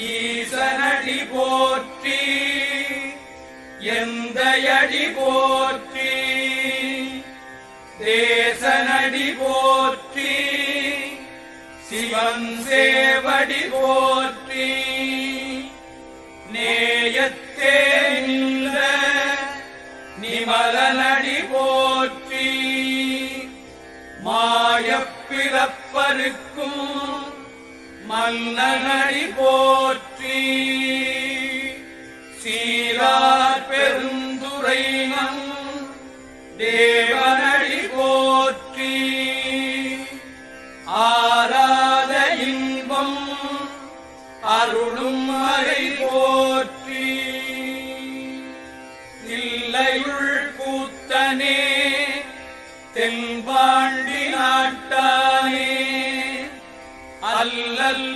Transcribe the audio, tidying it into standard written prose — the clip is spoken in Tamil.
ஈசனடி போற்றி எந்தையடி போற்றி தேசனடி போற்றி சிவன் சேவடி போற்றி நேயத்தே நின்ற நிமலனடி போற்றி மாயப்பிறப்பருக்கும் மன்னனடி போற்றி சீரார் பெருந்துரைனம் தேவனடி போற்றி ஆராத இன்பம் அருளும் மறை போற்றி தில்லையுள் கூத்தனே தென்பாண்டி நாட்டானே அல்லல்